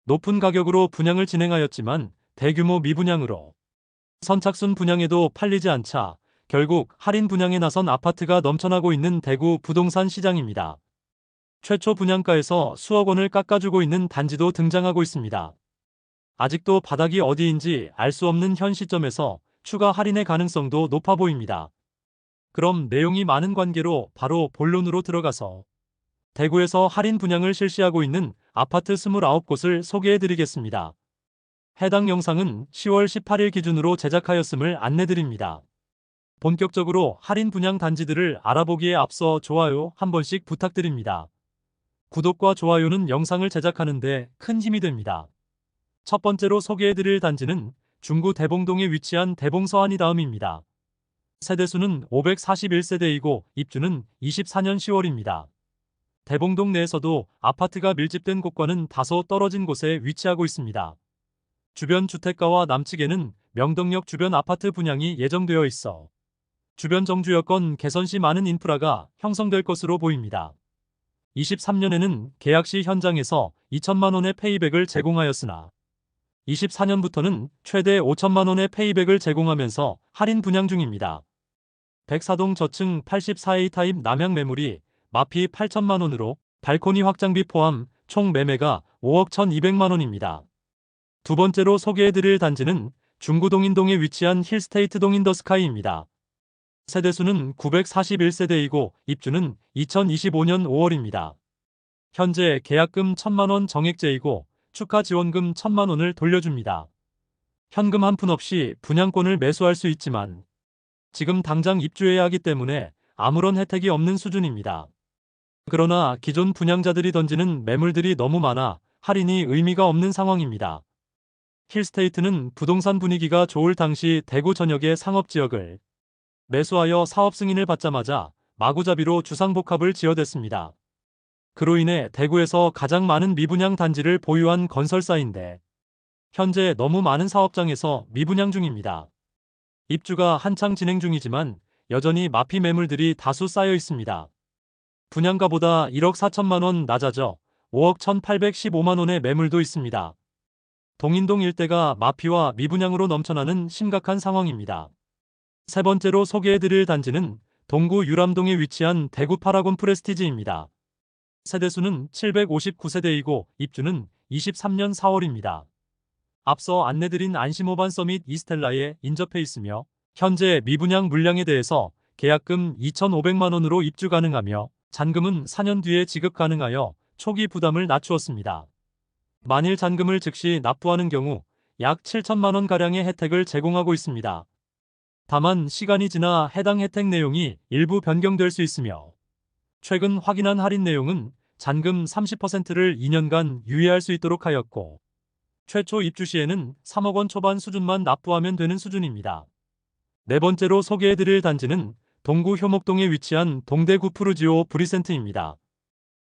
높은 가격으로 분양을 진행하였지만 대규모 미분양으로 선착순 분양에도 팔리지 않자 결국 할인 분양에 나선 아파트가 넘쳐나고 있는 대구 부동산 시장입니다. 최초 분양가에서 수억 원을 깎아주고 있는 단지도 등장하고 있습니다. 아직도 바닥이 어디인지 알 수 없는 현 시점에서 추가 할인의 가능성도 높아 보입니다. 그럼 내용이 많은 관계로 바로 본론으로 들어가서 대구에서 할인 분양을 실시하고 있는 아파트 29곳을 소개해드리겠습니다. 해당 영상은 10월 18일 기준으로 제작하였음을 안내드립니다. 본격적으로 할인 분양 단지들을 알아보기에 앞서 좋아요 한 번씩 부탁드립니다. 구독과 좋아요는 영상을 제작하는데 큰 힘이 됩니다. 첫 번째로 소개해드릴 단지는 중구 대봉동에 위치한 대봉서안이 다음입니다. 세대수는 541세대이고 입주는 24년 10월입니다. 대봉동 내에서도 아파트가 밀집된 곳과는 다소 떨어진 곳에 위치하고 있습니다. 주변 주택가와 남측에는 명덕역 주변 아파트 분양이 예정되어 있어 주변 정주 여건 개선 시 많은 인프라가 형성될 것으로 보입니다. 23년에는 계약 시 현장에서 2천만 원의 페이백을 제공하였으나 24년부터는 최대 5천만 원의 페이백을 제공하면서 할인 분양 중입니다. 백사동 저층 84A 타입 남향 매물이 마피 8천만 원으로 발코니 확장비 포함 총 매매가 5억 1,200만 원입니다. 두 번째로 소개해드릴 단지는 중구 동인동에 위치한 힐스테이트 동인더스카이입니다. 세대수는 941세대이고 입주는 2025년 5월입니다. 현재 계약금 1,000만 원 정액제이고 축하 지원금 1,000만 원을 돌려줍니다. 현금 한 푼 없이 분양권을 매수할 수 있지만 지금 당장 입주해야 하기 때문에 아무런 혜택이 없는 수준입니다. 그러나 기존 분양자들이 던지는 매물들이 너무 많아 할인이 의미가 없는 상황입니다. 힐스테이트는 부동산 분위기가 좋을 당시 대구 전역의 상업지역을 매수하여 사업 승인을 받자마자 마구잡이로 주상복합을 지어댔습니다. 그로 인해 대구에서 가장 많은 미분양 단지를 보유한 건설사인데 현재 너무 많은 사업장에서 미분양 중입니다. 입주가 한창 진행 중이지만 여전히 마피 매물들이 다수 쌓여 있습니다. 분양가보다 1억 4천만 원 낮아져 5억 1,815만 원의 매물도 있습니다. 동인동 일대가 마피와 미분양으로 넘쳐나는 심각한 상황입니다. 세 번째로 소개해드릴 단지는 동구 유람동에 위치한 대구 파라곤 프레스티지입니다. 세대수는 759세대이고 입주는 23년 4월입니다. 앞서 안내드린 안심오반 서밋 이스텔라에 인접해 있으며 현재 미분양 물량에 대해서 계약금 2,500만 원으로 입주 가능하며 잔금은 4년 뒤에 지급 가능하여 초기 부담을 낮추었습니다. 만일 잔금을 즉시 납부하는 경우 약 7천만 원가량의 혜택을 제공하고 있습니다. 다만 시간이 지나 해당 혜택 내용이 일부 변경될 수 있으며 최근 확인한 할인 내용은 잔금 30%를 2년간 유예할 수 있도록 하였고 최초 입주 시에는 3억 원 초반 수준만 납부하면 되는 수준입니다. 네 번째로 소개해드릴 단지는 동구 효목동에 위치한 동대구 푸르지오 브리센트입니다.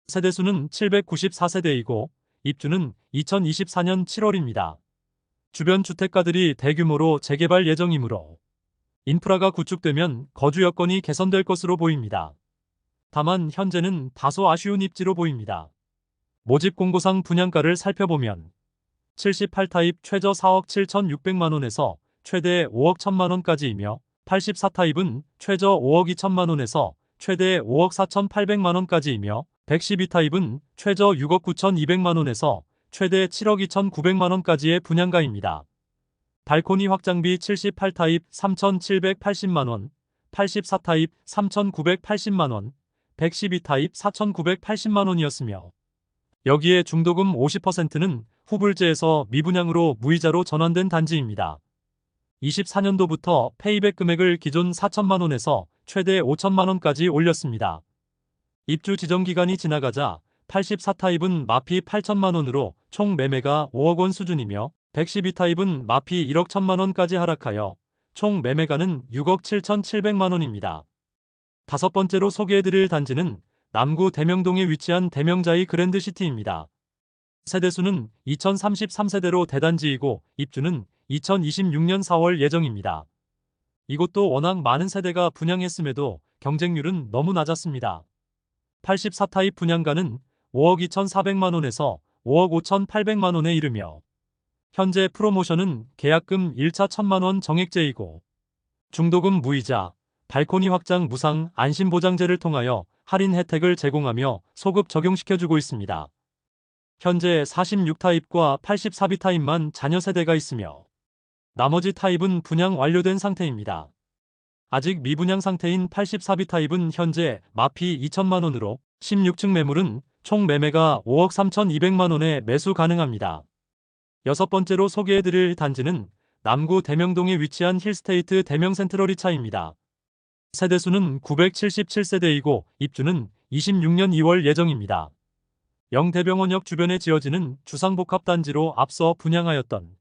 세대수는 794세대이고 입주는 2024년 7월입니다. 주변 주택가들이 대규모로 재개발 예정이므로 인프라가 구축되면 거주 여건이 개선될 것으로 보입니다. 다만 현재는 다소 아쉬운 입지로 보입니다. 모집 공고상 분양가를 살펴보면 78타입 최저 4억 7,600만 원에서 최대 5억 1,000만 원까지이며 84타입은 최저 5억 2천만 원에서 최대 5억 4,800만 원까지이며 112타입은 최저 6억 9,200만 원에서 최대 7억 2,900만 원까지의 분양가입니다. 발코니 확장비 78타입 3,780만 원, 84타입 3,980만 원, 112타입 4,980만 원이었으며 여기에 중도금 50%는 후불제에서 미분양으로 무이자로 전환된 단지입니다. 24년도부터 페이백 금액을 기존 4천만 원에서 최대 5천만 원까지 올렸습니다. 입주 지정 기간이 지나가자 84타입은 마피 8천만 원으로 총 매매가 5억 원 수준이며 112타입은 마피 1억 1천만 원까지 하락하여 총 매매가는 6억 7,700만 원입니다. 다섯 번째로 소개해드릴 단지는 남구 대명동에 위치한 대명자이 그랜드시티입니다. 세대수는 2033세대로 대단지이고 입주는 2026년 4월 예정입니다. 이곳도 워낙 많은 세대가 분양했음에도 경쟁률은 너무 낮았습니다. 84타입 분양가는 5억 2,400만 원에서 5억 5,800만 원에 이르며 현재 프로모션은 계약금 1차 1,000만 원 정액제이고 중도금 무이자, 발코니 확장 무상 안심보장제를 통하여 할인 혜택을 제공하며 소급 적용시켜주고 있습니다. 현재 46타입과 84B 타입만 자녀 세대가 있으며 나머지 타입은 분양 완료된 상태입니다. 아직 미분양 상태인 84B 타입은 현재 마피 2천만 원으로 16층 매물은 총 매매가 5억 3,200만 원에 매수 가능합니다. 여섯 번째로 소개해드릴 단지는 남구 대명동에 위치한 힐스테이트 대명센트럴이차입니다. 세대수는 977세대이고 입주는 26년 2월 예정입니다. 영대병원역 주변에 지어지는 주상복합단지로 앞서 분양하였던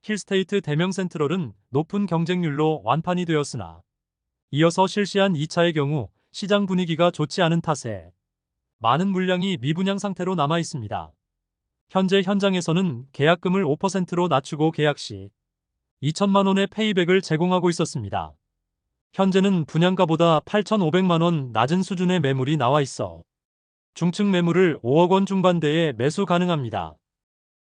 힐스테이트 대명센트럴은 높은 경쟁률로 완판이 되었으나 이어서 실시한 2차의 경우 시장 분위기가 좋지 않은 탓에 많은 물량이 미분양 상태로 남아 있습니다. 현재 현장에서는 계약금을 5%로 낮추고 계약 시 2천만 원의 페이백을 제공하고 있었습니다. 현재는 분양가보다 8,500만 원 낮은 수준의 매물이 나와 있어 중층 매물을 5억 원 중반대에 매수 가능합니다.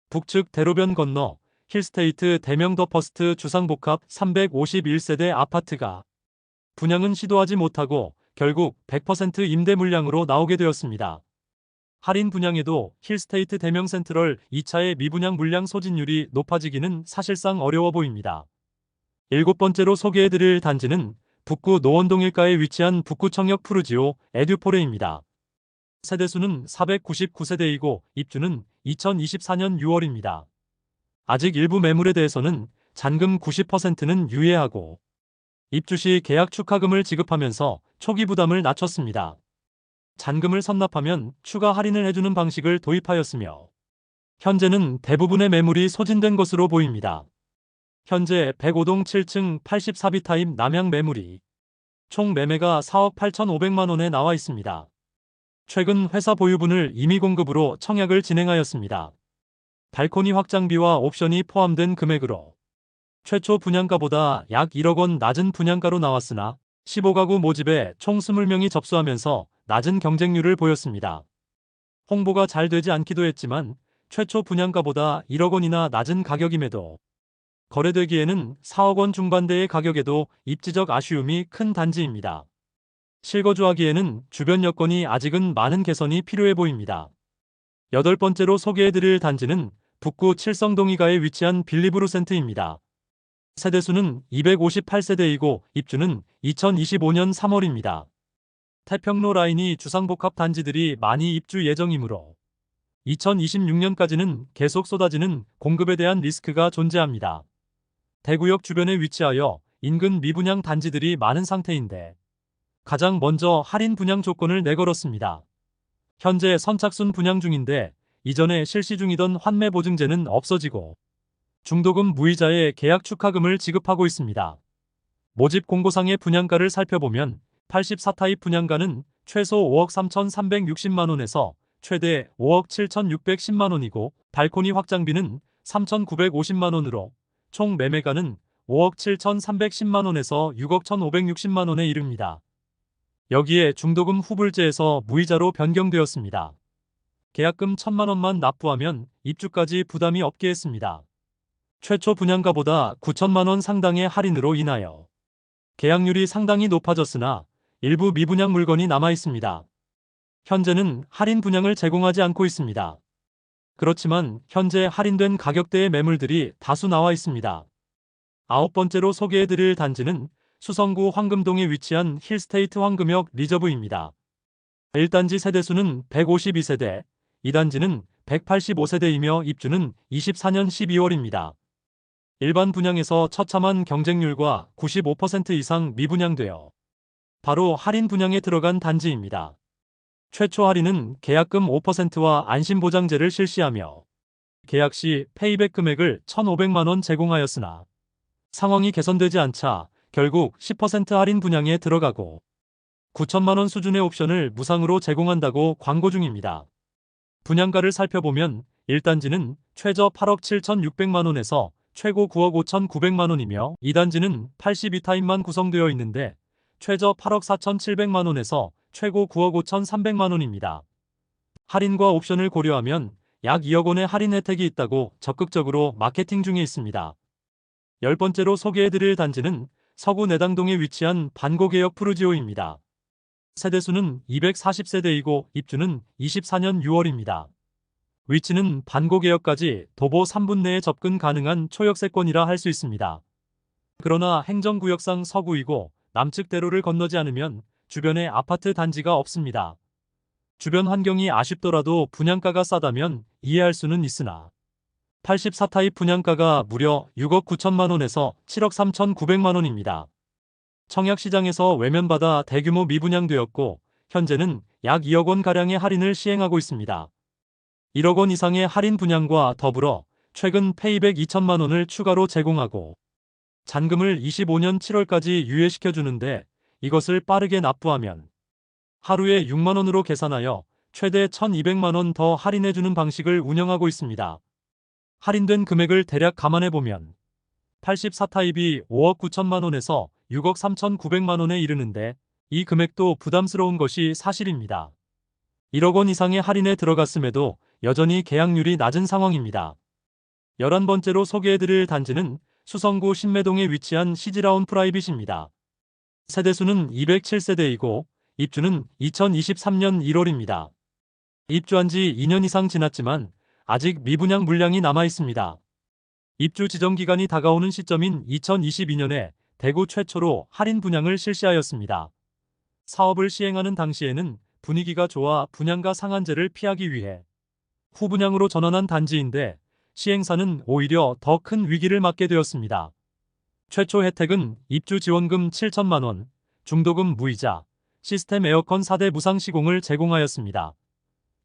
북측 대로변 건너 힐스테이트 대명더퍼스트 주상복합 351세대 아파트가 분양은 시도하지 못하고 결국 100% 임대 물량으로 나오게 되었습니다. 할인 분양에도 힐스테이트 대명센트럴 2차의 미분양 물량 소진율이 높아지기는 사실상 어려워 보입니다. 일곱 번째로 소개해드릴 단지는 북구 노원동 일가에 위치한 북구청역 푸르지오 에듀포레입니다. 세대수는 499세대이고 입주는 2024년 6월입니다. 아직 일부 매물에 대해서는 잔금 90%는 유예하고 입주 시 계약 축하금을 지급하면서 초기 부담을 낮췄습니다. 잔금을 선납하면 추가 할인을 해주는 방식을 도입하였으며 현재는 대부분의 매물이 소진된 것으로 보입니다. 현재 105동 7층 84B 타입 남향 매물이 총 매매가 4억 8,500만 원에 나와 있습니다. 최근 회사 보유분을 임의 공급으로 청약을 진행하였습니다. 발코니 확장비와 옵션이 포함된 금액으로 최초 분양가보다 약 1억 원 낮은 분양가로 나왔으나 15가구 모집에 총 20명이 접수하면서 낮은 경쟁률을 보였습니다. 홍보가 잘 되지 않기도 했지만 최초 분양가보다 1억 원이나 낮은 가격임에도 거래되기에는 4억 원 중반대의 가격에도 입지적 아쉬움이 큰 단지입니다. 실거주하기에는 주변 여건이 아직은 많은 개선이 필요해 보입니다. 여덟 번째로 소개해드릴 단지는 북구 칠성동 2가에 위치한 빌리브루센트입니다. 세대수는 258세대이고 입주는 2025년 3월입니다. 태평로 라인이 주상복합 단지들이 많이 입주 예정이므로 2026년까지는 계속 쏟아지는 공급에 대한 리스크가 존재합니다. 대구역 주변에 위치하여 인근 미분양 단지들이 많은 상태인데 가장 먼저 할인 분양 조건을 내걸었습니다. 현재 선착순 분양 중인데 이전에 실시 중이던 환매 보증제는 없어지고 중도금 무이자의 계약 축하금을 지급하고 있습니다. 모집 공고상의 분양가를 살펴보면 84타입 분양가는 최소 5억 3,360만 원에서 최대 5억 7,610만 원이고 발코니 확장비는 3,950만 원으로 총 매매가는 5억 7,310만 원에서 6억 1,560만 원에 이릅니다. 여기에 중도금 후불제에서 무이자로 변경되었습니다. 계약금 1,000만 원만 납부하면 입주까지 부담이 없게 했습니다. 최초 분양가보다 9천만 원 상당의 할인으로 인하여 계약률이 상당히 높아졌으나 일부 미분양 물건이 남아 있습니다. 현재는 할인 분양을 제공하지 않고 있습니다. 그렇지만 현재 할인된 가격대의 매물들이 다수 나와 있습니다. 아홉 번째로 소개해드릴 단지는 수성구 황금동에 위치한 힐스테이트 황금역 리저브입니다. 1단지 세대수는 152세대, 2단지는 185세대이며 입주는 24년 12월입니다. 일반 분양에서 처참한 경쟁률과 95% 이상 미분양되어 바로 할인 분양에 들어간 단지입니다. 최초 할인은 계약금 5%와 안심보장제를 실시하며 계약 시 페이백 금액을 1,500만 원 제공하였으나 상황이 개선되지 않자 결국 10% 할인 분양에 들어가고 9천만 원 수준의 옵션을 무상으로 제공한다고 광고 중입니다. 분양가를 살펴보면 1단지는 최저 8억 7,600만 원에서 최고 9억 5,900만 원이며 2단지는 82타입만 구성되어 있는데 최저 8억 4,700만 원에서 최고 9억 5,300만 원입니다. 할인과 옵션을 고려하면 약 2억 원의 할인 혜택이 있다고 적극적으로 마케팅 중에 있습니다. 10번째로 소개해드릴 단지는 서구 내당동에 위치한 반고개역 푸르지오입니다. 세대수는 240세대이고 입주는 24년 6월입니다. 위치는 반고개역까지 도보 3분 내에 접근 가능한 초역세권이라 할 수 있습니다. 그러나 행정구역상 서구이고 남측 대로를 건너지 않으면 주변에 아파트 단지가 없습니다. 주변 환경이 아쉽더라도 분양가가 싸다면 이해할 수는 있으나 84타입 분양가가 무려 6억 9천만 원에서 7억 3천9백만 원입니다. 청약시장에서 외면받아 대규모 미분양되었고 현재는 약 2억 원가량의 할인을 시행하고 있습니다. 1억 원 이상의 할인 분양과 더불어 최근 페이백 2천만 원을 추가로 제공하고 잔금을 25년 7월까지 유예시켜주는데 이것을 빠르게 납부하면 하루에 6만 원으로 계산하여 최대 1,200만 원 더 할인해주는 방식을 운영하고 있습니다. 할인된 금액을 대략 감안해보면 84타입이 5억 9천만 원에서 6억 3천9백만 원에 이르는데 이 금액도 부담스러운 것이 사실입니다. 1억 원 이상의 할인에 들어갔음에도 여전히 계약률이 낮은 상황입니다. 11번째로 소개해드릴 단지는 수성구 신매동에 위치한 시즈라운 프라이빗입니다. 세대수는 207세대이고 입주는 2023년 1월입니다. 입주한 지 2년 이상 지났지만 아직 미분양 물량이 남아 있습니다. 입주 지정 기간이 다가오는 시점인 2022년에 대구 최초로 할인 분양을 실시하였습니다. 사업을 시행하는 당시에는 분위기가 좋아 분양가 상한제를 피하기 위해 후분양으로 전환한 단지인데 시행사는 오히려 더 큰 위기를 맞게 되었습니다. 최초 혜택은 입주 지원금 7천만 원, 중도금 무이자, 시스템 에어컨 4대 무상 시공을 제공하였습니다.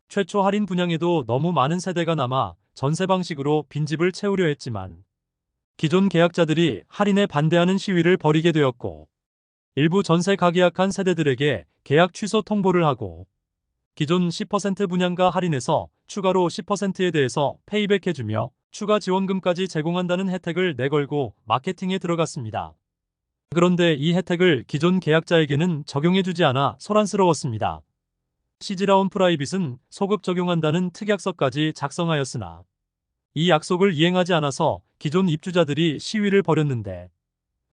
최초 할인 분양에도 너무 많은 세대가 남아 전세 방식으로 빈집을 채우려 했지만 기존 계약자들이 할인에 반대하는 시위를 벌이게 되었고 일부 전세 가계약한 세대들에게 계약 취소 통보를 하고 기존 10% 분양가 할인에서 추가로 10%에 대해서 페이백해주며 추가 지원금까지 제공한다는 혜택을 내걸고 마케팅에 들어갔습니다. 그런데 이 혜택을 기존 계약자에게는 적용해주지 않아 소란스러웠습니다. 시즈라운 프라이빗은 소급 적용한다는 특약서까지 작성하였으나 이 약속을 이행하지 않아서 기존 입주자들이 시위를 벌였는데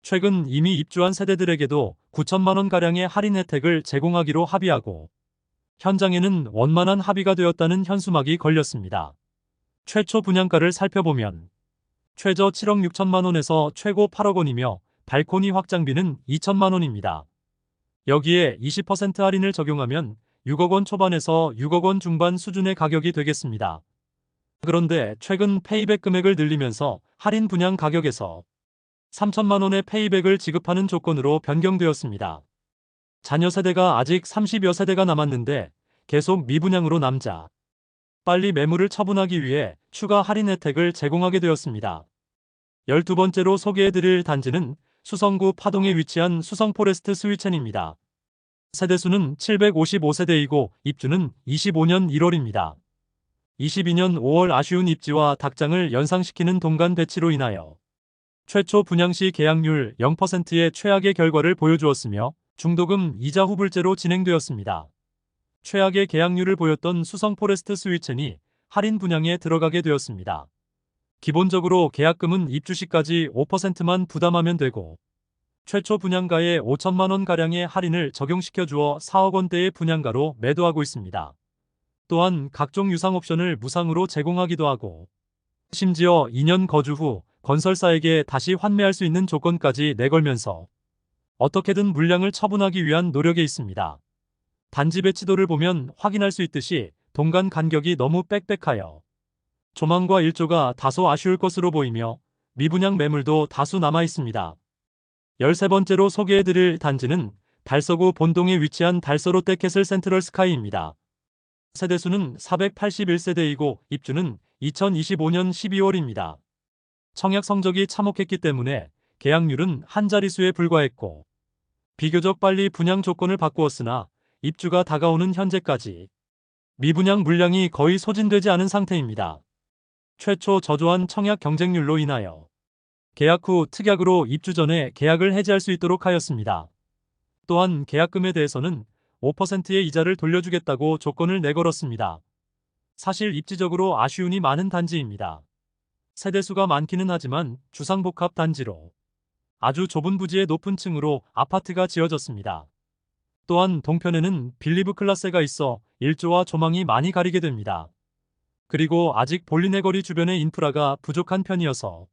최근 이미 입주한 세대들에게도 9천만 원가량의 할인 혜택을 제공하기로 합의하고 현장에는 원만한 합의가 되었다는 현수막이 걸렸습니다. 최초 분양가를 살펴보면 최저 7억 6천만 원에서 최고 8억 원이며 발코니 확장비는 2천만 원입니다. 여기에 20% 할인을 적용하면 6억 원 초반에서 6억 원 중반 수준의 가격이 되겠습니다. 그런데 최근 페이백 금액을 늘리면서 할인 분양 가격에서 3천만 원의 페이백을 지급하는 조건으로 변경되었습니다. 자녀 세대가 아직 30여 세대가 남았는데 계속 미분양으로 남자 빨리 매물을 처분하기 위해 추가 할인 혜택을 제공하게 되었습니다. 12번째로 소개해드릴 단지는 수성구 파동에 위치한 수성포레스트 스위첸입니다. 세대수는 755세대이고 입주는 25년 1월입니다. 22년 5월 아쉬운 입지와 닭장을 연상시키는 동간 배치로 인하여 최초 분양 시 계약률 0%의 최악의 결과를 보여주었으며 중도금 이자 후불제로 진행되었습니다. 최악의 계약률을 보였던 수성포레스트 스위첸이 할인 분양에 들어가게 되었습니다. 기본적으로 계약금은 입주 시까지 5%만 부담하면 되고 최초 분양가에 5천만 원가량의 할인을 적용시켜 주어 4억 원대의 분양가로 매도하고 있습니다. 또한 각종 유상 옵션을 무상으로 제공하기도 하고 심지어 2년 거주 후 건설사에게 다시 환매할 수 있는 조건까지 내걸면서 어떻게든 물량을 처분하기 위한 노력에 있습니다. 단지 배치도를 보면 확인할 수 있듯이 동간 간격이 너무 빽빽하여 조망과 일조가 다소 아쉬울 것으로 보이며 미분양 매물도 다수 남아 있습니다. 13번째로 소개해드릴 단지는 달서구 본동에 위치한 달서 롯데캐슬 센트럴 스카이입니다. 세대수는 481세대이고 입주는 2025년 12월입니다. 청약 성적이 참혹했기 때문에 계약률은 한 자릿수에 불과했고 비교적 빨리 분양 조건을 바꾸었으나 입주가 다가오는 현재까지 미분양 물량이 거의 소진되지 않은 상태입니다. 최초 저조한 청약 경쟁률로 인하여 계약 후 특약으로 입주 전에 계약을 해지할 수 있도록 하였습니다. 또한 계약금에 대해서는 5%의 이자를 돌려주겠다고 조건을 내걸었습니다. 사실 입지적으로 아쉬움이 많은 단지입니다. 세대수가 많기는 하지만 주상복합 단지로 아주 좁은 부지의 높은 층으로 아파트가 지어졌습니다. 또한 동편에는 빌리브 클라스가 있어 일조와 조망이 많이 가리게 됩니다. 그리고 아직 볼리네 거리 주변의 인프라가 부족한 편이어서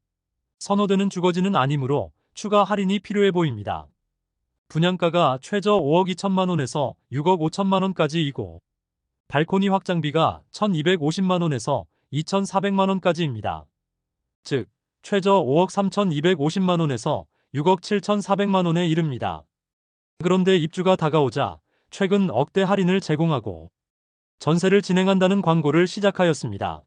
선호되는 주거지는 아니므로 추가 할인이 필요해 보입니다. 분양가가 최저 5억 2천만 원에서 6억 5천만 원까지이고 발코니 확장비가 1,250만 원에서 2,400만 원까지입니다. 즉, 최저 5억 3,250만 원에서 6억 7,400만 원에 이릅니다. 그런데 입주가 다가오자 최근 억대 할인을 제공하고 전세를 진행한다는 광고를 시작하였습니다.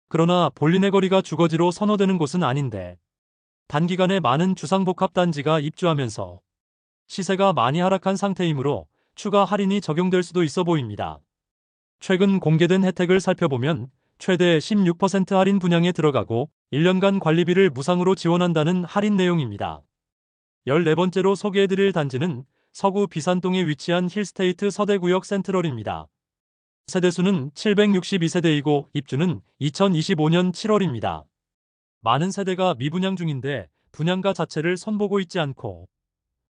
그러나 볼리네 거리가 주거지로 선호되는 곳은 아닌데 단기간에 많은 주상복합 단지가 입주하면서 시세가 많이 하락한 상태이므로 추가 할인이 적용될 수도 있어 보입니다. 최근 공개된 혜택을 살펴보면 최대 16% 할인 분양에 들어가고 1년간 관리비를 무상으로 지원한다는 할인 내용입니다. 14번째로 소개해드릴 단지는 서구 비산동에 위치한 힐스테이트 서대구역 센트럴입니다. 세대수는 762세대이고 입주는 2025년 7월입니다. 많은 세대가 미분양 중인데 분양가 자체를 손보고 있지 않고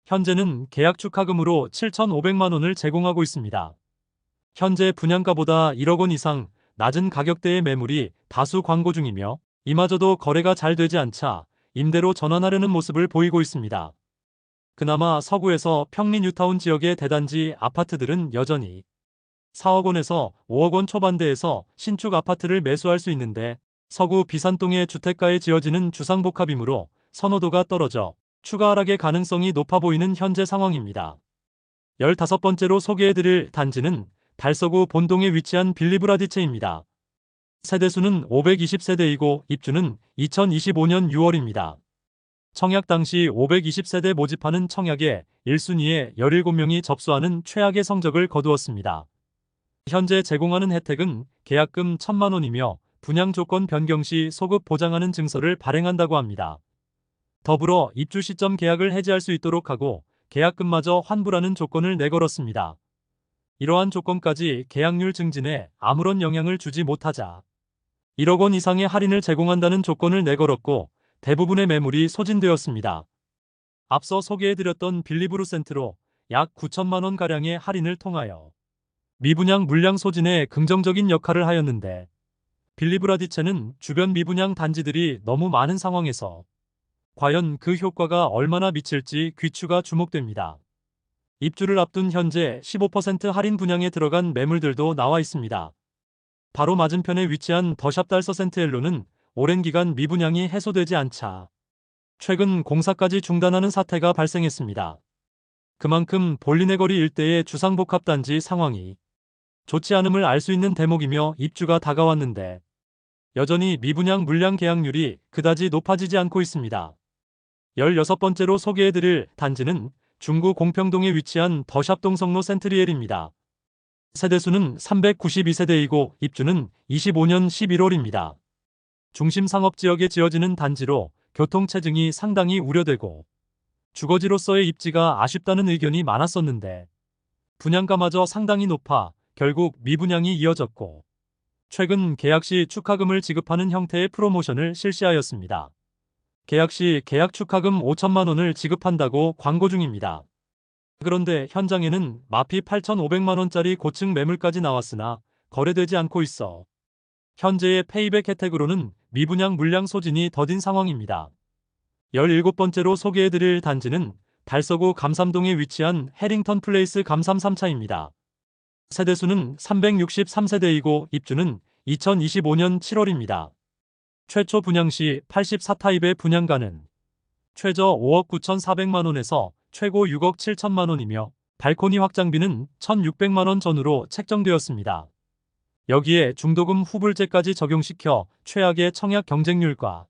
현재는 계약 축하금으로 7,500만 원을 제공하고 있습니다. 현재 분양가보다 1억 원 이상 낮은 가격대의 매물이 다수 광고 중이며 이마저도 거래가 잘 되지 않자 임대로 전환하려는 모습을 보이고 있습니다. 그나마 서구에서 평리 뉴타운 지역의 대단지 아파트들은 여전히 4억 원에서 5억 원 초반대에서 신축 아파트를 매수할 수 있는데 서구 비산동의 주택가에 지어지는 주상복합이므로 선호도가 떨어져 추가 하락의 가능성이 높아 보이는 현재 상황입니다. 15번째로 소개해드릴 단지는 달서구 본동에 위치한 빌리브라디체입니다. 세대수는 520세대이고 입주는 2025년 6월입니다. 청약 당시 520세대 모집하는 청약에 1순위에 17명이 접수하는 최악의 성적을 거두었습니다. 현재 제공하는 혜택은 계약금 1,000만 원이며 분양 조건 변경 시 소급 보장하는 증서를 발행한다고 합니다. 더불어 입주 시점 계약을 해지할 수 있도록 하고 계약금마저 환불하는 조건을 내걸었습니다. 이러한 조건까지 계약률 증진에 아무런 영향을 주지 못하자 1억 원 이상의 할인을 제공한다는 조건을 내걸었고 대부분의 매물이 소진되었습니다. 앞서 소개해드렸던 빌리브루 센트로 약 9천만 원가량의 할인을 통하여 미분양 물량 소진에 긍정적인 역할을 하였는데 빌리브라디체는 주변 미분양 단지들이 너무 많은 상황에서 과연 그 효과가 얼마나 미칠지 귀추가 주목됩니다. 입주를 앞둔 현재 15% 할인 분양에 들어간 매물들도 나와 있습니다. 바로 맞은편에 위치한 더샵 달서 센트엘로는 오랜 기간 미분양이 해소되지 않자 최근 공사까지 중단하는 사태가 발생했습니다. 그만큼 볼리네 거리 일대의 주상복합 단지 상황이 좋지 않음을 알 수 있는 대목이며 입주가 다가왔는데 여전히 미분양 물량 계약률이 그다지 높아지지 않고 있습니다. 16번째로 소개해드릴 단지는 중구 공평동에 위치한 더샵 동성로 센트리엘입니다. 세대수는 392세대이고 입주는 25년 11월입니다. 중심 상업지역에 지어지는 단지로 교통체증이 상당히 우려되고 주거지로서의 입지가 아쉽다는 의견이 많았었는데 분양가마저 상당히 높아 결국 미분양이 이어졌고 최근 계약 시 축하금을 지급하는 형태의 프로모션을 실시하였습니다. 계약 시 계약 축하금 5천만 원을 지급한다고 광고 중입니다. 그런데 현장에는 마피 8,500만 원짜리 고층 매물까지 나왔으나 거래되지 않고 있어 현재의 페이백 혜택으로는 미분양 물량 소진이 더딘 상황입니다. 17번째로 소개해드릴 단지는 달서구 감삼동에 위치한 해링턴 플레이스 감삼 3차입니다. 세대수는 363세대이고 입주는 2025년 7월입니다. 최초 분양 시 84타입의 분양가는 최저 5억 9,400만 원에서 최고 6억 7천만 원이며 발코니 확장비는 1,600만 원 전후로 책정되었습니다. 여기에 중도금 후불제까지 적용시켜 최악의 청약 경쟁률과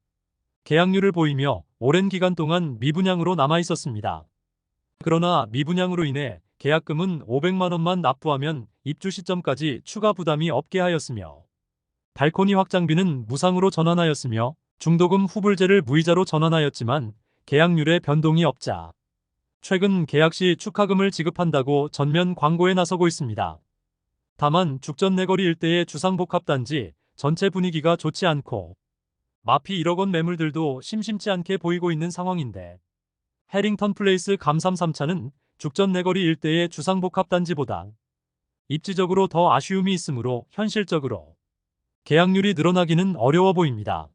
계약률을 보이며 오랜 기간 동안 미분양으로 남아 있었습니다. 그러나 미분양으로 인해 계약금은 500만 원만 납부하면 입주 시점까지 추가 부담이 없게 하였으며 발코니 확장비는 무상으로 전환하였으며 중도금 후불제를 무이자로 전환하였지만 계약률에 변동이 없자 최근 계약 시 축하금을 지급한다고 전면 광고에 나서고 있습니다. 다만 죽전 내거리 일대의 주상복합단지 전체 분위기가 좋지 않고 마피 1억 원 매물들도 심심치 않게 보이고 있는 상황인데 해링턴 플레이스 감삼 3차는 죽전 내거리 일대의 주상복합단지보다 입지적으로 더 아쉬움이 있으므로 현실적으로 계약률이 늘어나기는 어려워 보입니다.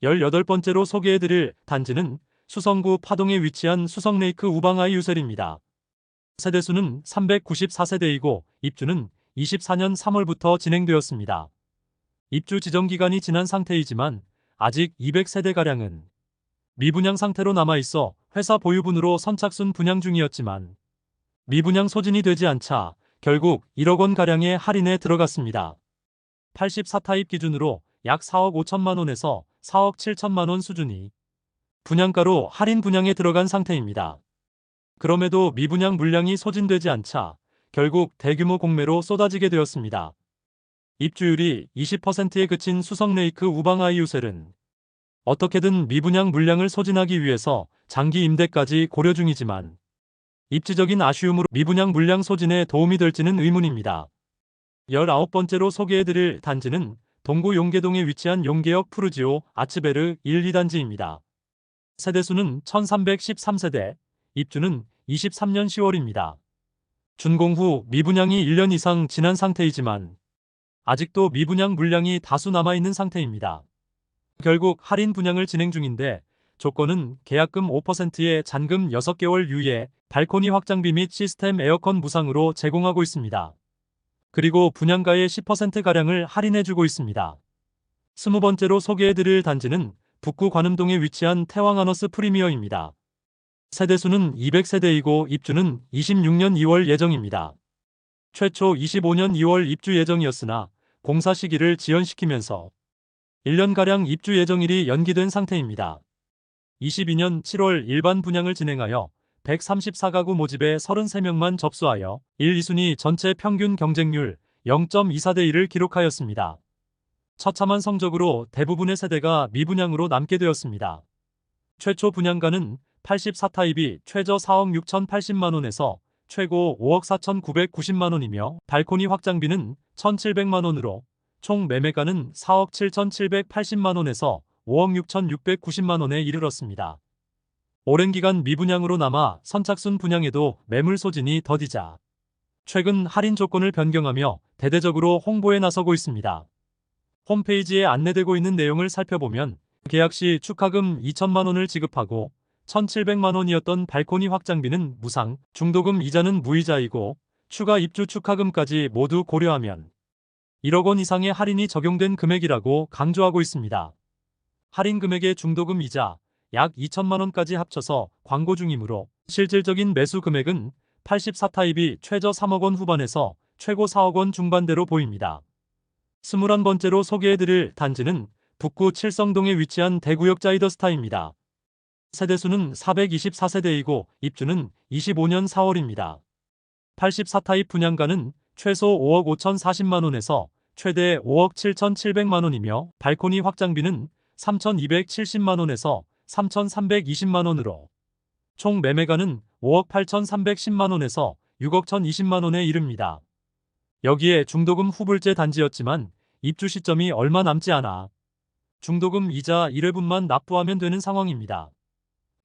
18번째로 소개해드릴 단지는 수성구 파동에 위치한 수성레이크 우방아이 유셀입니다. 세대수는 394세대이고 입주는 24년 3월부터 진행되었습니다. 입주 지정기간이 지난 상태이지만 아직 200세대가량은 미분양 상태로 남아있어 회사 보유분으로 선착순 분양 중이었지만 미분양 소진이 되지 않자 결국 1억 원가량의 할인에 들어갔습니다. 84타입 기준으로 약 4억 5천만 원에서 4억 7천만 원 수준이 분양가로 할인 분양에 들어간 상태입니다. 그럼에도 미분양 물량이 소진되지 않자 결국 대규모 공매로 쏟아지게 되었습니다. 입주율이 20%에 그친 수성레이크 우방아이 유셀은 어떻게든 미분양 물량을 소진하기 위해서 장기 임대까지 고려 중이지만 입지적인 아쉬움으로 미분양 물량 소진에 도움이 될지는 의문입니다. 19번째로 소개해드릴 단지는 동구 용계동에 위치한 용계역 푸르지오 아츠베르 1, 2단지입니다. 세대수는 1313세대, 입주는 23년 10월입니다. 준공 후 미분양이 1년 이상 지난 상태이지만 아직도 미분양 물량이 다수 남아있는 상태입니다. 결국 할인 분양을 진행 중인데 조건은 계약금 5%에 잔금 6개월 유예, 발코니 확장비 및 시스템 에어컨 무상으로 제공하고 있습니다. 그리고 분양가의 10%가량을 할인해주고 있습니다. 20번째로 소개해드릴 단지는 북구 관음동에 위치한 태왕아너스 프리미어입니다. 세대수는 200세대이고 입주는 26년 2월 예정입니다. 최초 25년 2월 입주 예정이었으나 공사 시기를 지연시키면서 1년가량 입주 예정일이 연기된 상태입니다. 22년 7월 일반 분양을 진행하여 134가구 모집에 33명만 접수하여 1, 2순위 전체 평균 경쟁률 0.24대 1을 기록하였습니다. 처참한 성적으로 대부분의 세대가 미분양으로 남게 되었습니다. 최초 분양가는 84타입이 최저 4억 6,080만원에서 최고 5억 4,990만원이며 발코니 확장비는 1,700만원으로 총 매매가는 4억 7,780만원에서 5억 6,690만원에 이르렀습니다. 오랜 기간 미분양으로 남아 선착순 분양에도 매물 소진이 더디자 최근 할인 조건을 변경하며 대대적으로 홍보에 나서고 있습니다. 홈페이지에 안내되고 있는 내용을 살펴보면 계약 시 축하금 2천만원을 지급하고 1,700만원이었던 발코니 확장비는 무상, 중도금 이자는 무이자이고 추가 입주 축하금까지 모두 고려하면 1억 원 이상의 할인이 적용된 금액이라고 강조하고 있습니다. 할인 금액의 중도금 이자 약 2천만 원까지 합쳐서 광고 중이므로 실질적인 매수 금액은 84타입이 최저 3억 원 후반에서 최고 4억 원 중반대로 보입니다. 21번째로 소개해드릴 단지는 북구 칠성동에 위치한 대구역 자이더스타입니다. 세대수는 424세대이고 입주는 25년 4월입니다. 84타입 분양가는 최소 5억 5,040만 원에서 최대 5억 7,700만 원이며 발코니 확장비는 3,270만 원에서 3,320만 원으로 총 매매가는 5억 8,310만 원에서 6억 1,020만 원에 이릅니다. 여기에 중도금 후불제 단지였지만 입주 시점이 얼마 남지 않아 중도금 이자 1회분만 납부하면 되는 상황입니다.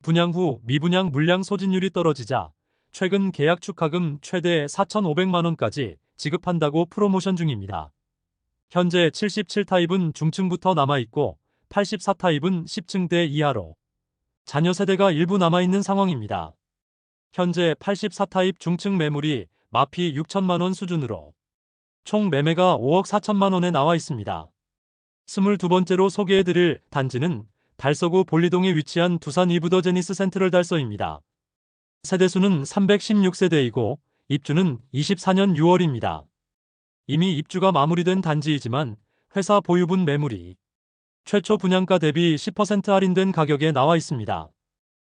분양 후 미분양 물량 소진율이 떨어지자 최근 계약 축하금 최대 4,500만 원까지 지급한다고 프로모션 중입니다. 현재 77타입은 중층부터 남아있고 84타입은 10층대 이하로 자녀 세대가 일부 남아있는 상황입니다. 현재 84타입 중층 매물이 마피 6천만 원 수준으로 총 매매가 5억 4천만 원에 나와 있습니다. 22번째로 소개해드릴 단지는 달서구 볼리동에 위치한 두산 이브더 제니스 센트럴 달서입니다. 세대수는 316세대이고 입주는 24년 6월입니다. 이미 입주가 마무리된 단지이지만 회사 보유분 매물이 최초 분양가 대비 10% 할인된 가격에 나와 있습니다.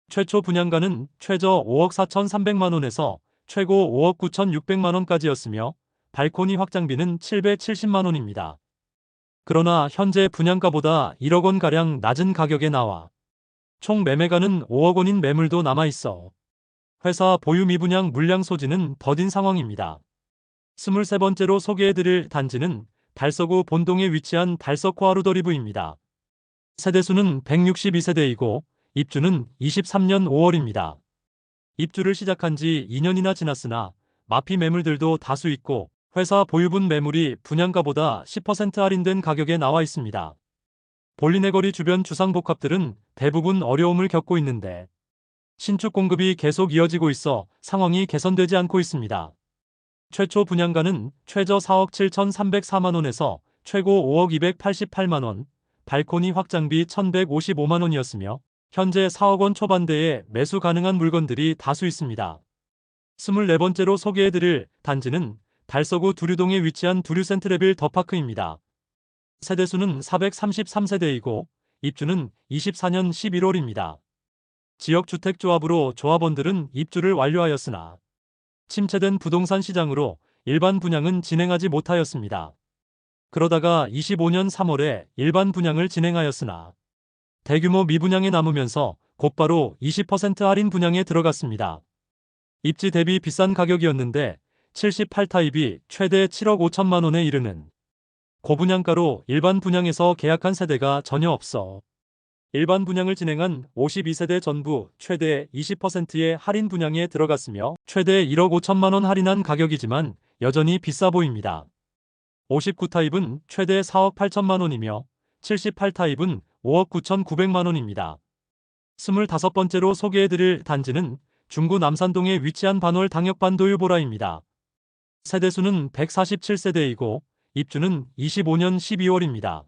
최초 분양가는 최저 5억 4,300만 원에서 최고 5억 9,600만 원까지였으며 발코니 확장비는 770만 원입니다. 그러나 현재 분양가보다 1억 원가량 낮은 가격에 나와 총 매매가는 5억 원인 매물도 남아있어 회사 보유 미분양 물량 소진은 더딘 상황입니다. 23번째로 소개해드릴 단지는 달서구 본동에 위치한 달서코하루더리브입니다. 세대수는 162세대이고 입주는 23년 5월입니다. 입주를 시작한 지 2년이나 지났으나 마피 매물들도 다수 있고 회사 보유분 매물이 분양가보다 10% 할인된 가격에 나와 있습니다. 볼리네거리 주변 주상복합들은 대부분 어려움을 겪고 있는데 신축 공급이 계속 이어지고 있어 상황이 개선되지 않고 있습니다. 최초 분양가는 최저 4억 7,304만원에서 최고 5억 288만원, 발코니 확장비 1,155만원이었으며 현재 4억 원 초반대에 매수 가능한 물건들이 다수 있습니다. 24번째로 소개해드릴 단지는 달서구 두류동에 위치한 두류센트레빌 더파크입니다. 세대수는 433세대이고 입주는 24년 11월입니다. 지역주택조합으로 조합원들은 입주를 완료하였으나 침체된 부동산 시장으로 일반 분양은 진행하지 못하였습니다. 그러다가 25년 3월에 일반 분양을 진행하였으나 대규모 미분양에 남으면서 곧바로 20% 할인 분양에 들어갔습니다. 입지 대비 비싼 가격이었는데 78타입이 최대 7억 5천만 원에 이르는 고분양가로 일반 분양에서 계약한 세대가 전혀 없어 일반 분양을 진행한 52세대 전부 최대 20%의 할인 분양에 들어갔으며 최대 1억 5천만 원 할인한 가격이지만 여전히 비싸 보입니다. 59타입은 최대 4억 8천만 원이며 78타입은 5억 9,900만 원입니다. 25번째로 소개해드릴 단지는 중구 남산동에 위치한 반월 당역반도유보라입니다. 세대수는 147세대이고 입주는 25년 12월입니다.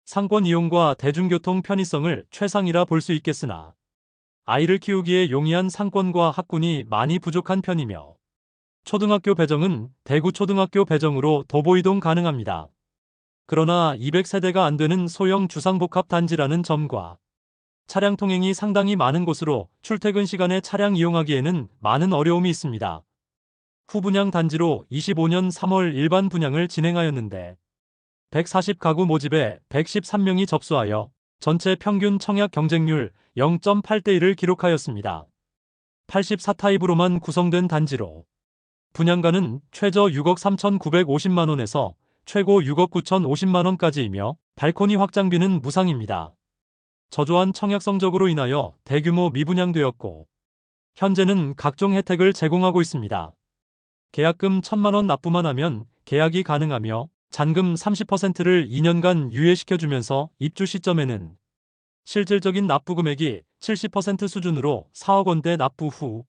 상권 이용과 대중교통 편의성을 최상이라 볼 수 있겠으나 아이를 키우기에 용이한 상권과 학군이 많이 부족한 편이며 초등학교 배정은 대구 초등학교 배정으로 도보 이동 가능합니다. 그러나 200세대가 안 되는 소형 주상복합 단지라는 점과 차량 통행이 상당히 많은 곳으로 출퇴근 시간에 차량 이용하기에는 많은 어려움이 있습니다. 후분양 단지로 25년 3월 일반 분양을 진행하였는데 140가구 모집에 113명이 접수하여 전체 평균 청약 경쟁률 0.8대1을 기록하였습니다. 84타입으로만 구성된 단지로 분양가는 최저 6억 3,950만원에서 최고 6억 9,050만원까지이며 발코니 확장비는 무상입니다. 저조한 청약 성적으로 인하여 대규모 미분양되었고 현재는 각종 혜택을 제공하고 있습니다. 계약금 1,000만원 납부만 하면 계약이 가능하며 잔금 30%를 2년간 유예시켜주면서 입주 시점에는 실질적인 납부 금액이 70% 수준으로 4억 원대 납부 후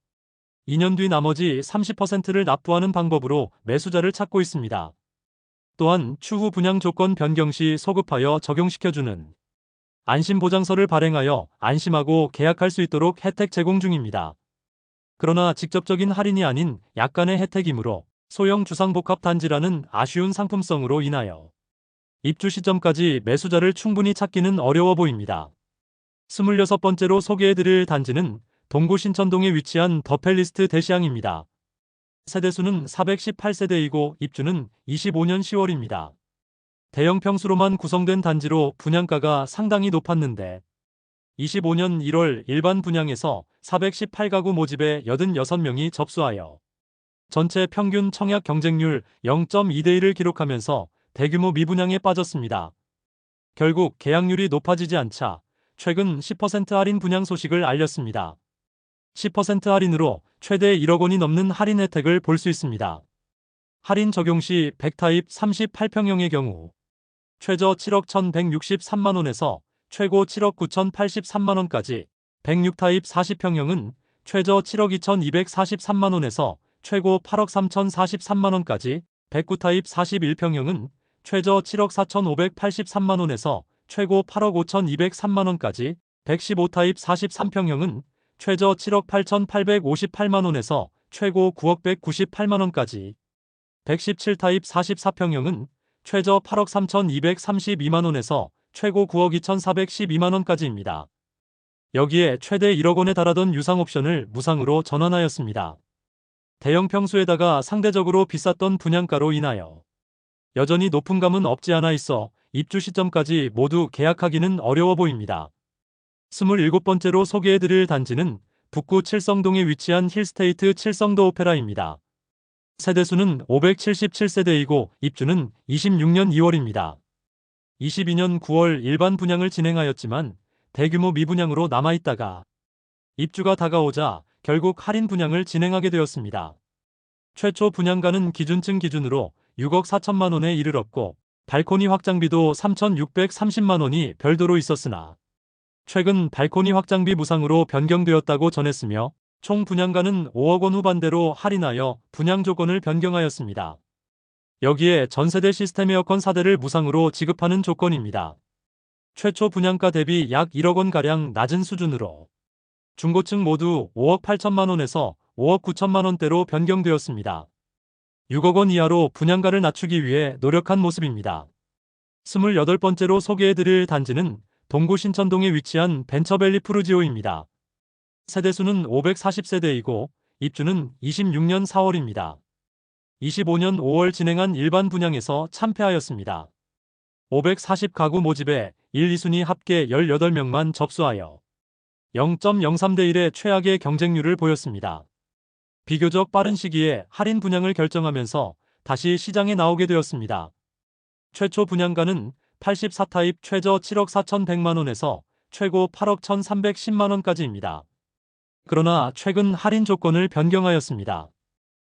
2년 뒤 나머지 30%를 납부하는 방법으로 매수자를 찾고 있습니다. 또한 추후 분양 조건 변경 시 소급하여 적용시켜주는 안심보장서를 발행하여 안심하고 계약할 수 있도록 혜택 제공 중입니다. 그러나 직접적인 할인이 아닌 약간의 혜택이므로 소형 주상복합 단지라는 아쉬운 상품성으로 인하여 입주 시점까지 매수자를 충분히 찾기는 어려워 보입니다. 26번째로 소개해드릴 단지는 동구 신천동에 위치한 더펠리스트 대시양입니다. 세대수는 418세대이고 입주는 25년 10월입니다. 대형 평수로만 구성된 단지로 분양가가 상당히 높았는데 25년 1월 일반 분양에서 418가구 모집에 86명이 접수하여 전체 평균 청약 경쟁률 0.2대1을 기록하면서 대규모 미분양에 빠졌습니다. 결국 계약률이 높아지지 않자 최근 10% 할인 분양 소식을 알렸습니다. 10% 할인으로 최대 1억 원이 넘는 할인 혜택을 볼 수 있습니다. 할인 적용 시 100타입 38평형의 경우 최저 7억 1,163만원에서 최고 7억 9,083만원까지, 106타입 40평형은 최저 7억 2,243만원에서 최고 8억 3,043만원까지, 109타입 41평형은 최저 7억 4,583만원에서 최고 8억 5,203만원까지, 115타입 43평형은 최저 7억 8,858만원에서 최고 9억 198만원까지, 117타입 44평형은 최저 8억 3,232만원에서 최고 9억 2,412만원까지입니다. 여기에 최대 1억 원에 달하던 유상 옵션을 무상으로 전환하였습니다. 대형 평수에다가 상대적으로 비쌌던 분양가로 인하여 여전히 높은 감은 없지 않아 있어 입주 시점까지 모두 계약하기는 어려워 보입니다. 27번째로 소개해드릴 단지는 북구 칠성동에 위치한 힐스테이트 칠성도 오페라입니다. 세대수는 577세대이고 입주는 26년 2월입니다. 22년 9월 일반 분양을 진행하였지만 대규모 미분양으로 남아있다가 입주가 다가오자 결국 할인 분양을 진행하게 되었습니다. 최초 분양가는 기준층 기준으로 6억 4천만 원에 이르렀고 발코니 확장비도 3,630만 원이 별도로 있었으나 최근 발코니 확장비 무상으로 변경되었다고 전했으며 총 분양가는 5억 원 후반대로 할인하여 분양 조건을 변경하였습니다. 여기에 전세대 시스템 에어컨 4대를 무상으로 지급하는 조건입니다. 최초 분양가 대비 약 1억 원가량 낮은 수준으로 중고층 모두 5억 8천만 원에서 5억 9천만 원대로 변경되었습니다. 6억 원 이하로 분양가를 낮추기 위해 노력한 모습입니다. 28번째로 소개해드릴 단지는 동구 신천동에 위치한 벤처밸리 푸르지오입니다. 세대수는 540세대이고 입주는 26년 4월입니다. 25년 5월 진행한 일반 분양에서 참패하였습니다. 540가구 모집에 1, 2순위 합계 18명만 접수하여 0.03대 1의 최악의 경쟁률을 보였습니다. 비교적 빠른 시기에 할인 분양을 결정하면서 다시 시장에 나오게 되었습니다. 최초 분양가는 84타입 최저 7억 4,100만 원에서 최고 8억 1,310만 원까지입니다. 그러나 최근 할인 조건을 변경하였습니다.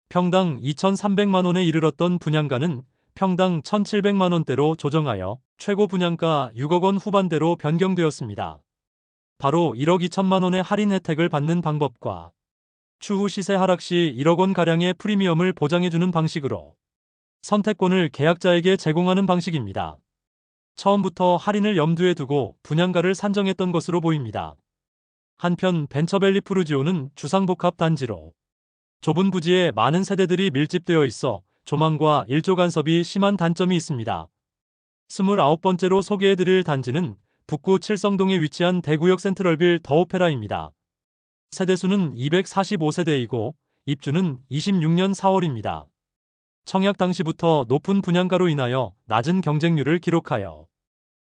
평당 2,300만 원에 이르렀던 분양가는 평당 1,700만 원대로 조정하여 최고 분양가 6억 원 후반대로 변경되었습니다. 바로 1억 2천만 원의 할인 혜택을 받는 방법과 추후 시세 하락 시 1억 원가량의 프리미엄을 보장해주는 방식으로 선택권을 계약자에게 제공하는 방식입니다. 처음부터 할인을 염두에 두고 분양가를 산정했던 것으로 보입니다. 한편 벤처밸리 푸르지오는 주상복합 단지로 좁은 부지에 많은 세대들이 밀집되어 있어 조망과 일조 간섭이 심한 단점이 있습니다. 29번째로 소개해드릴 단지는 북구 칠성동에 위치한 대구역 센트럴빌 더 오페라입니다. 세대수는 245세대이고 입주는 26년 4월입니다. 청약 당시부터 높은 분양가로 인하여 낮은 경쟁률을 기록하여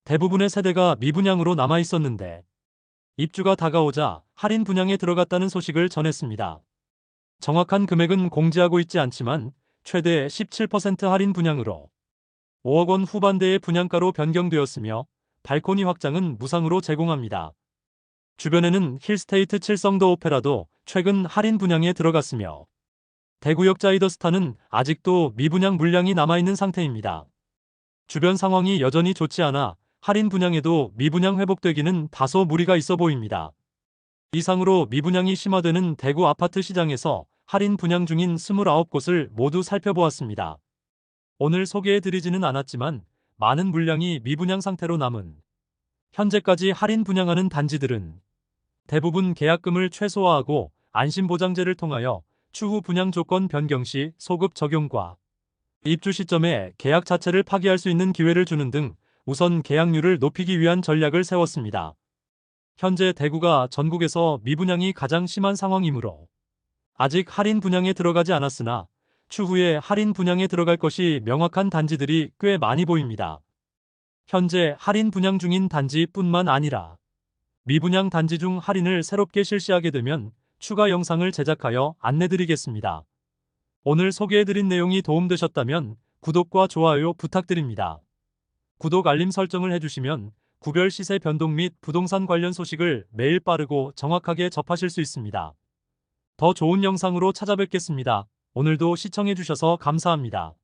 대부분의 세대가 미분양으로 남아있었는데 입주가 다가오자 할인 분양에 들어갔다는 소식을 전했습니다. 정확한 금액은 공지하고 있지 않지만 최대 17% 할인 분양으로 5억 원 후반대의 분양가로 변경되었으며 발코니 확장은 무상으로 제공합니다. 주변에는 힐스테이트 칠성더 오페라도 최근 할인 분양에 들어갔으며 대구역 자이더스타는 아직도 미분양 물량이 남아있는 상태입니다. 주변 상황이 여전히 좋지 않아 할인 분양에도 미분양 회복되기는 다소 무리가 있어 보입니다. 이상으로 미분양이 심화되는 대구 아파트 시장에서 할인 분양 중인 29곳을 모두 살펴보았습니다. 오늘 소개해드리지는 않았지만 많은 물량이 미분양 상태로 남은 현재까지 할인 분양하는 단지들은 대부분 계약금을 최소화하고 안심보장제를 통하여 추후 분양 조건 변경 시 소급 적용과 입주 시점에 계약 자체를 파기할 수 있는 기회를 주는 등 우선 계약률을 높이기 위한 전략을 세웠습니다. 현재 대구가 전국에서 미분양이 가장 심한 상황이므로 아직 할인 분양에 들어가지 않았으나 추후에 할인 분양에 들어갈 것이 명확한 단지들이 꽤 많이 보입니다. 현재 할인 분양 중인 단지뿐만 아니라 미분양 단지 중 할인을 새롭게 실시하게 되면 추가 영상을 제작하여 안내드리겠습니다. 오늘 소개해드린 내용이 도움되셨다면 구독과 좋아요 부탁드립니다. 구독 알림 설정을 해주시면 구별 시세 변동 및 부동산 관련 소식을 매일 빠르고 정확하게 접하실 수 있습니다. 더 좋은 영상으로 찾아뵙겠습니다. 오늘도 시청해주셔서 감사합니다.